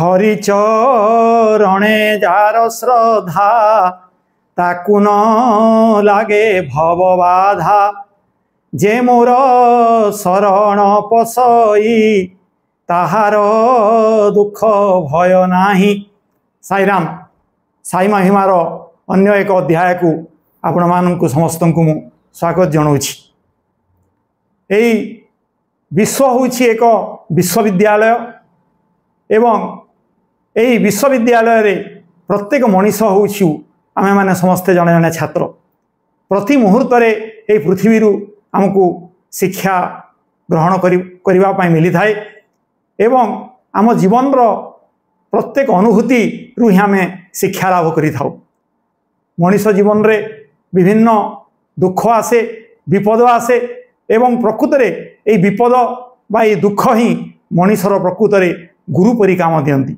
हरिचरणे jar श्रद्धा ताकु न लागे भव बाधा जे मोर शरण पसई ताहार दुख भय नाही। साईराम साई महिमार अन्य एक अध्याय को आपण मानक समस्त को मु स्वागत जनाऊँगी। यही विश्व होछि एक विश्वविद्यालय एवं यही विश्वविद्यालय रे प्रत्येक मनीष होछु आमे माने समस्ते जने जने छात्र। प्रति मुहूर्त रे ए पृथ्वी रु हमको शिक्षा ग्रहण करिवा पाई मिली थाए एवं आम जीवन रो प्रत्येक अनुभूति रु ही आमे शिक्षा लाभ करि थाउ। मनीष जीवन रे विभिन्न दुख आसे विपद आसे एवं प्रकृत रे ए विपद बा ए दुख ही मनीषर प्रकृत रे गुरु परी काम दियंती।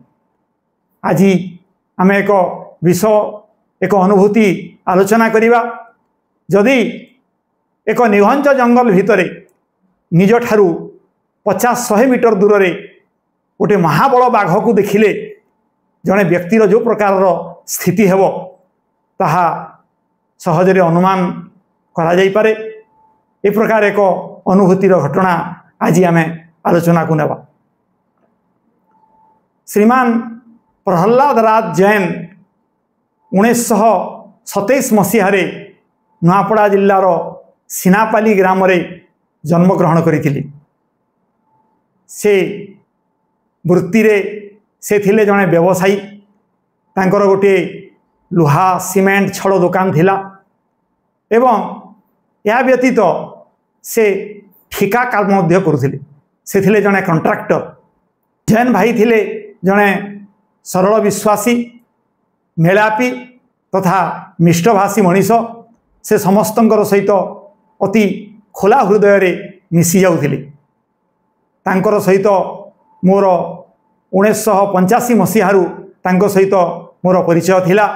आज आमे एक विषय एक अनुभूति आलोचना करिवा। जदि एक निघंच जंगल भितरे निज ठारू 50-100 मीटर दूर रे गोटे महाबल बाघ को देखिले जड़े व्यक्तिर जो प्रकार स्थिति हेबो ताहा सहजरे अनुमान करा जाई पारे। ए प्रकार एक अनुभूतिर घटना आज आमे आलोचना को नेबा। श्रीमान प्रहलाद राज जैन 1927 मसीहारे नुआपड़ा जिल्लार सिनापाली ग्राम रे जन्म ग्रहण करिथिले। से वृत्ति रे से थिले जने व्यवसायी। तांकर गोटे लुहा सीमेंट छड़ दुकान थिला एवं या व्यतीत से ठिका काम मध्य करुथिले। से थिले जने कॉन्ट्रैक्टर। जैन भाई थिले जने सरल विश्वासी मेलापी तथा मिष्टभाषी मनीष। से समस्तंकर सहित अति खोला हृदय रे मिसी जाउथिले। तांकर सहित मोर 1985 मसीहारू तांको सहित मोर परिचय थिला।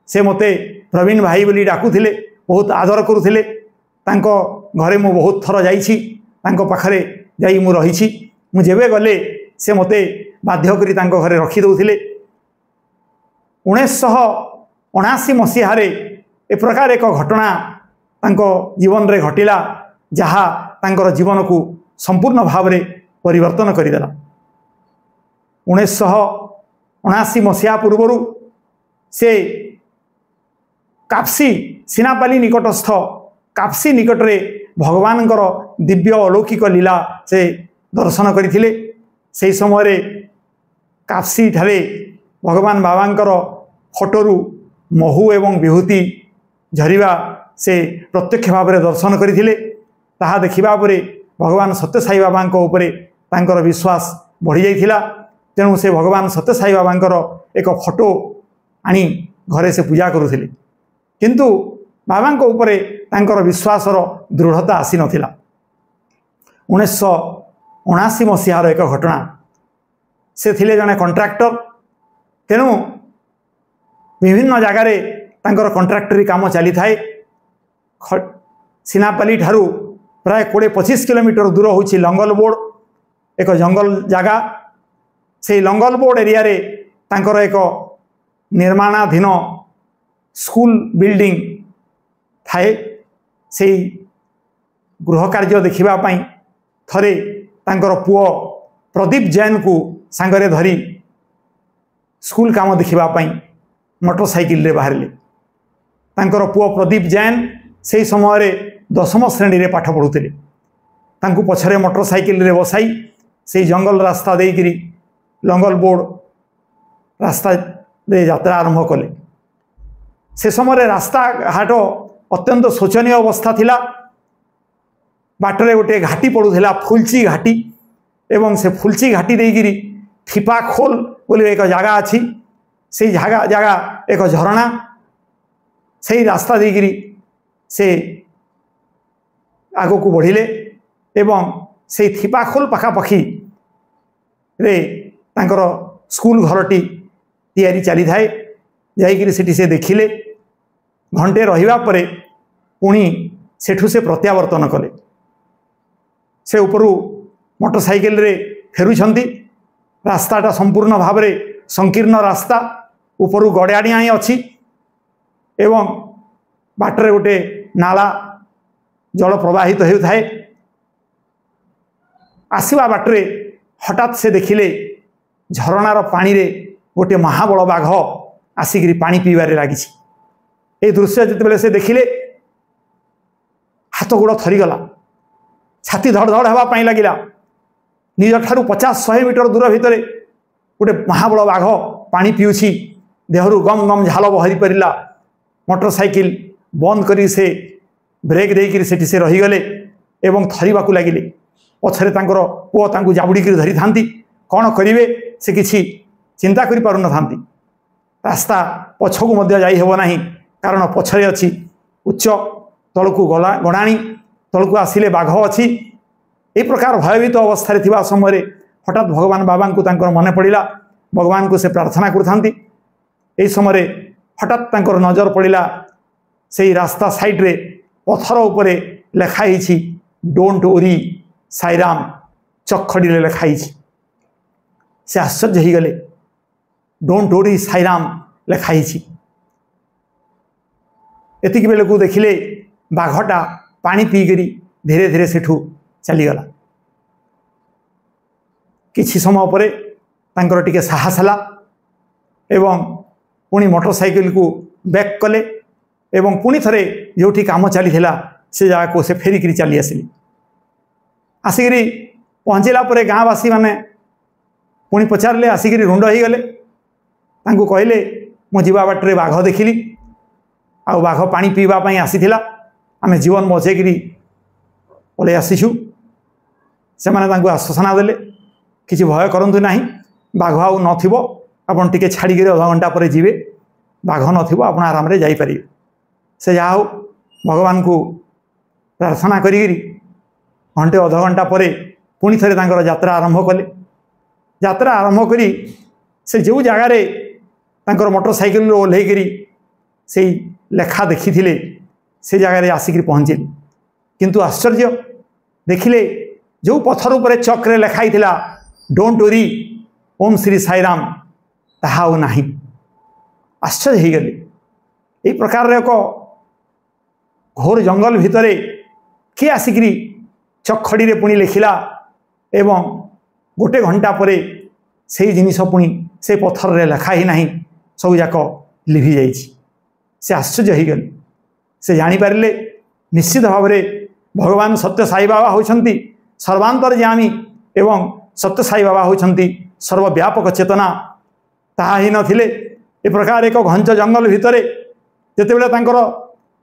से मते प्रवीण भाई बोली डाकुथिले, बहुत आदर करुथिले। तांको घरे मु बहुत थर जाइछि, तांको पाखरे जाई मु रहिछि। मु जेबे गले से मते बाध्य करी तांको घरे रखी दउथिले। 1979 मसीहारे ए प्रकार एक घटना तांको जीवन रे घटिला जहा तांकर जीवन को संपूर्ण भाव रे परिवर्तन करिदेला। 1979 मसीहा पूर्वरु से काप्सी सिनापाली निकटस्थ काप्सी निकटरे भगवानकर दिव्य अलौकिक लीला से दर्शन करथिले। से समय काप्सी ठारे भगवान बाबांकर फोटोरु महू एवं विभूति झरिवा से प्रत्यक्ष भाव में दर्शन करथिले। ताहा देखिबा परे भगवान सत्य साई बाबांको उपरे तांकर विश्वास बढ़ी जाइथिला। तेणु से भगवान सत्य साई बाबांकर एक फोटो आनी घरे से पूजा करुथिले। किंतु बाबांको उपरे तांकर विश्वासर दृढ़ता आसी नथिला। 1979 मसीहार एक घटना। से थिले जने कॉन्ट्रैक्टर। तेणु विभिन्न जगार तांकर कॉन्ट्रैक्टरी काम चली थाए। सिनापाली ठारू प्राय 20-25 किलोमीटर दूर होछि लंगल बोर्ड, एक जंगल जगह। से लंगल बोर्ड एरिया रे तांकर एक निर्माणाधीन स्कूल बिल्डिंग थाए। से गृह कार्य देखिबा पाई थरे तांकर पुओ प्रदीप जैन को सांगरे धरी स्कूल काम देखिबा पाई मोटरसाइकिल रे बाहरले। तांकर पुओ प्रदीप जैन से समय रे 10वीं श्रेणी रे पाठ पढ़ुथिले। तांकु पछरे मोटरसाइकिल रे बसाई से जंगल रास्ता देइकरी लंगल बोर्ड रास्ता रे यात्रा आरंभ कले। से समय रास्ता घाट अत्यंत शोचनीय अवस्था थिला। बाटरे गोटे घाटी पड़ुथिला फुलची घाटी एवं से फुलची घाटी देइकरी थिपा खोल बोली एक जगह अछि। से जगह एक झरणा। से रास्ता देइकरी से आगो को बढ़िले एवं से थिपा खोल पाखापाखी रे तांकर स्कूल घरटी तैयारी चली थाए। जाइकरी सेठी से देखिले। घंटे रहिबा परे पुणी सेठू से प्रत्यावर्तन कले। से उपरू मोटरसाइकिल रे फेरुछंती रास्ताटा संपूर्ण भाव में संकीर्ण रास्ता उपरू गड़ाणिया ही अच्छी एवं बाटर गोटे नाला जल प्रवाहित होता है। आसवा बाटरे हठात से देखिले झरणार पानी रे गोटे महाबल बाघ आसिक पानी पीबारे लगी। ये दृश्य जिते से देखिले हाथ गोड़ थरीगला, छाती धड़ धड़ होगापाई लगिला। निज ठारू 50-100 मीटर दूर भितर गोटे महाबल बाघ पानी पीऊँची, देहरु गम गम झाल बहरी पड़ा। मोटरसाइकिल बंद करी से ब्रेक देकर से रहीगले एवं थरीबाकू लगिले। पछरे तांकर पुओ तांकू जाबुड़ी धरी थांती, कौन करिवे से किछि चिंता करि पारु न थांती। रास्ता पछकू मध्य जाई हेबो नाही, कारण पछरे अछि उच्च तलकू गणाणी, तलकू आसिले बाघ अछि। ए प्रकार भयभीत अवस्था थिबा समय हठात भगवान बाबा को तांकर मने पड़िला। भगवान को से प्रार्थना करथांती। एई समय हठात तांकर नजर पड़िला से रास्ता साइड रे पत्थर उपरे लिखाई छी डोंट वरी साईराम चखड़ी लिखाई। से आश्चर्य हो गले, डोंट वरी साईराम लिखाई। एतिक बेले को देखिले बाघटा पानी पीकरी धीरे धीरे सेठू चलीगला। किछि समय पर तांकर टिके साहस हला एवं पुणी मोटरसाइकिल को बैक कले एवं पुणी थरे जोठी काम चली से जगह को से फेरिकी चली आसिले। आसिकी पहुँचला गाँवासी मैंने पुणी पचारे आसिक रुंड हो गले। कहले मु जीवा बाटरे बाघ देखिली, आ बाघ पानी पीवाई आसीथिला, आमे जीवन बचेकरी पलि आसीचु। से माने आश्वासना देले किसी भय करंतु नाही, बाघ आउ नथिबो, आपन टिके छाड़ी अध घंटा पर जीवे, बाघ नथिबो, आपन आराम रे जाई परिबे। से जाओ भगवान को प्रार्थना करी घंटे अध घंटा पर पुणी थे यात्रा आरंभ कले। यात्रा आरंभ करी से जो जगार मोटरसाइकिल ओह्लैकरी से लेखा देखी से जगार आसिक पहुँचे। किंतु आश्चर्य देखिले जो पत्थर उपर चक्रे लिखाई डोंट वरी ओम श्री साईराम ताहा नाही। आश्चर्य हो गले। यही प्रकार एक घोर जंगल भितर किए आसिक चखड़ी रे पुणी लिखिला एवं गोटे घंटा पर से जिनिस पुणी से पत्थर रे लिखा ही नहीं, सब जाक लिभि जाइछि। से आश्चर्य हो गले। से जानीपारे निश्चित भाव में भगवान सत्य साई बाबा होइछंती सर्वांतर्यामी एवं सत्य साई बाबा होइछंती सर्वव्यापक चेतना। ताहा ही नथिले ए प्रकार एक घंच जंगल भितर जेतेबेले तांकर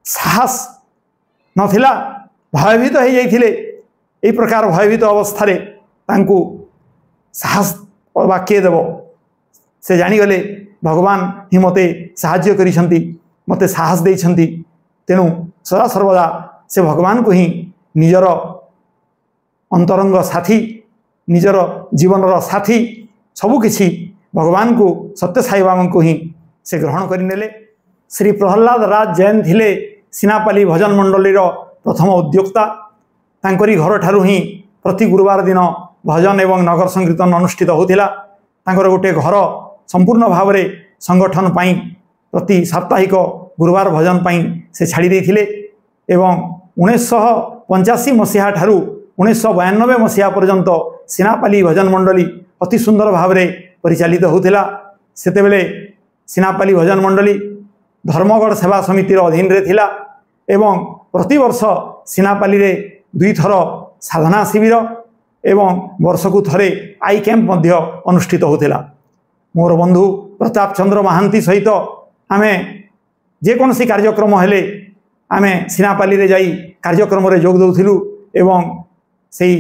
साहस नथिला, भयभीत हो जाइथिले। ए प्रकार भयभीत अवस्था रे तांकू साहस वाक्य देव से जानीगले भगवान ही मते साहाय्य करिसंती, मते साहस देइछंती। तेणु सदा सर्वदा से भगवान को ही निजर अंतरंग साथी, निजर जीवन साथी सबुकिछि भगवान को सत्य साई बाबा को ही से ग्रहण करनेले। श्री प्रहलाद राज जैन थिले सिनापाली भजन मंडली प्रथम उद्योक्ता। तांकरी घर ठारू ही प्रति गुरुवार दिन भजन एवं नगर संकीर्तन अनुष्ठित होतिला। तांकर गोटे घर संपूर्ण भाव में संगठन पाई प्रति साप्ताहिक गुरुवार भजन पाई से छाड़ी देथिले एवं 1985 मसीहा ठारू 1992 मसीहा पर्यंत सिनापाली भजन मंडली अति सुंदर भाव में परिचालित होतिला। सेतेबेले सिनापाली भजन मंडली धर्मगढ़ सेवा समितिर अधीन रे थिला एवं प्रतिवर्ष सिनापाली रे 2 थर साधना शिविर एवं वर्षकु थरे आई कैंप मध्य अनुष्ठित होतिला। मोर बंधु प्रताप चंद्र महांती सहित आमे जेकोसी कार्यक्रम हेले आमे सिनापाली रे जाई कार्यक्रम रे जोग दउथिलु एवं सेई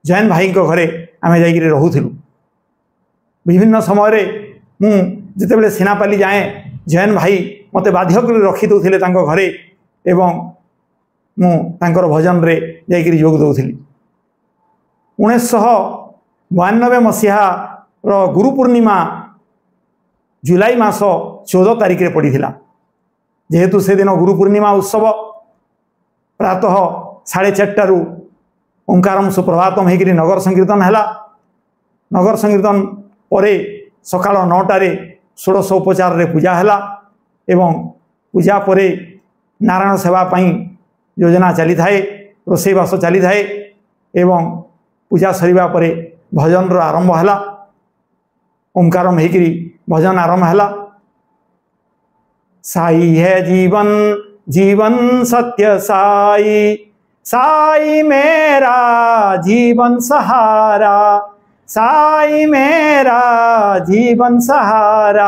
जैन भाई को घरे आमे जाई रहूथिलु। विभिन्न समय रे मु जेतेबेले सिनापाली जाए जैन भाई मते बाध्य कर रखी दउथिले तांको घरे एवं मु तांकर भजन रे जाई जोग दउथिली। 1992 मसीहा गुरु पूर्णिमा जुलाई मास 14 तारिख रे पड़ी थिला। जेहेतु से दिन गुरु पूर्णिमा उत्सव प्रातः 4:30 ओंकारम सुप्रभातम होकर नगर संकीर्तन है। नगर संकीर्तन परे सकाळ 9टारे षोडश उपचार रे पूजा हैला एवं पूजा परे नारायण सेवा पई योजना चली थाए रोषेईवास चली थाए एवं पूजा सरीबा परे भजन रो आरंभ हैला ओंकार होइकरी भजन आरंभ हैला। साई है जीवन जीवन सत्य साई साई मेरा जीवन सहारा साई मेरा जीवन सहारा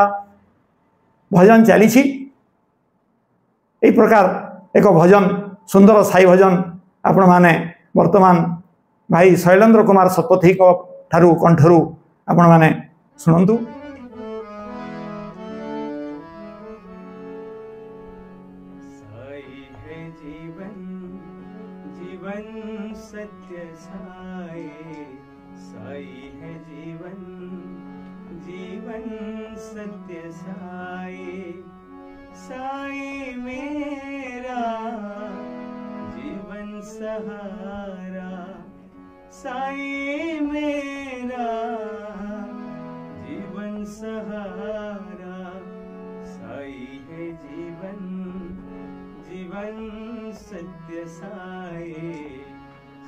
भजन चली एक प्रकार एक भजन सुंदर साई भजन आपण माने वर्तमान भाई शैलेन्द्र कुमार शतपथी ठारू कंठरू आपण माने सुनंतु। साई है जीवन जीवन सत्य साई साई है जीवन जीवन सत्य साई साई मेरा जीवन सहारा साई मेरा जीवन सहारा साई है जीवन जीवन सत्य साई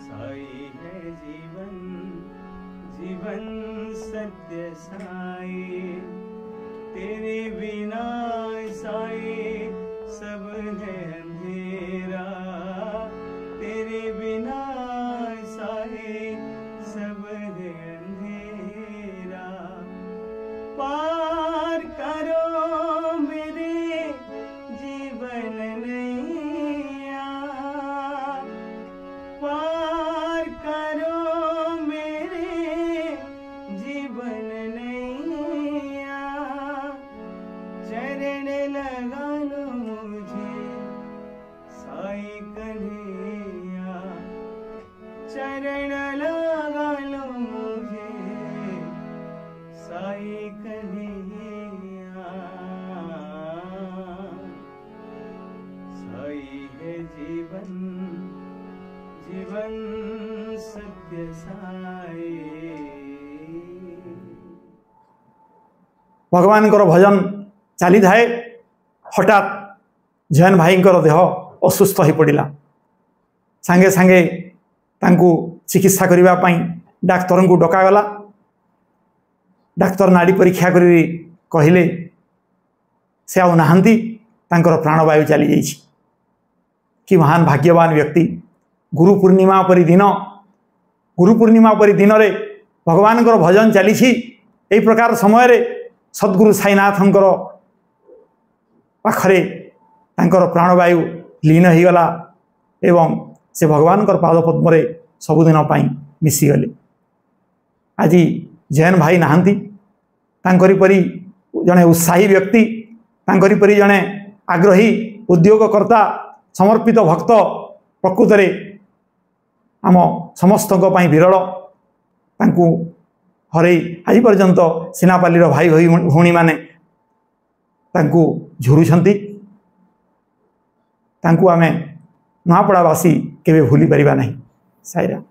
साई है जीवन जीवन सत्य साई तेरे बिना साई सब है अंधेरा तेरे बिना साई सब है अंधेरा पार करो मेरे जीवन नैया पार करो मेरे जीवन नैया चरण लगा लो मुझे साई कन्हैया चरण लगा लो मुझे साई कन्हैया साई है जीवन जीवन सत्य साई भगवान भजन चली थाए हठात जैन भाई देह असुस्थ हो पड़ा सांगे सांगे तांकु चिकित्सा करने डाक्तर को डकागला डाक्तर नाड़ी परीक्षा करी कहले से आउ नाहांती तांकर प्राणवायु चली जाइछि कि महान भाग्यवान व्यक्ति गुरु पूर्णिमा परी दिन रे भगवान भजन चली यही प्रकार समय रे सद्गुरु साईनाथंकर पाखरे तांकर प्राणवायु लीन हो गला एवं से भगवान पादपद्म रे सबुदिन मिसीगले। आज जैन भाई नहांती तांकरी परी जड़े उत्साही व्यक्ति तांकरी परी जड़े आग्रही उद्योगकर्ता समर्पित भक्त प्रकृत रे आम समस्त विरल तांकु हरई आज पर्यंत सिनापालीर भाई भौणी माने तांकु झुरुछंती तांकु आमे नुआपड़ावासी केबे भूली परिबा नहीं। साईराम।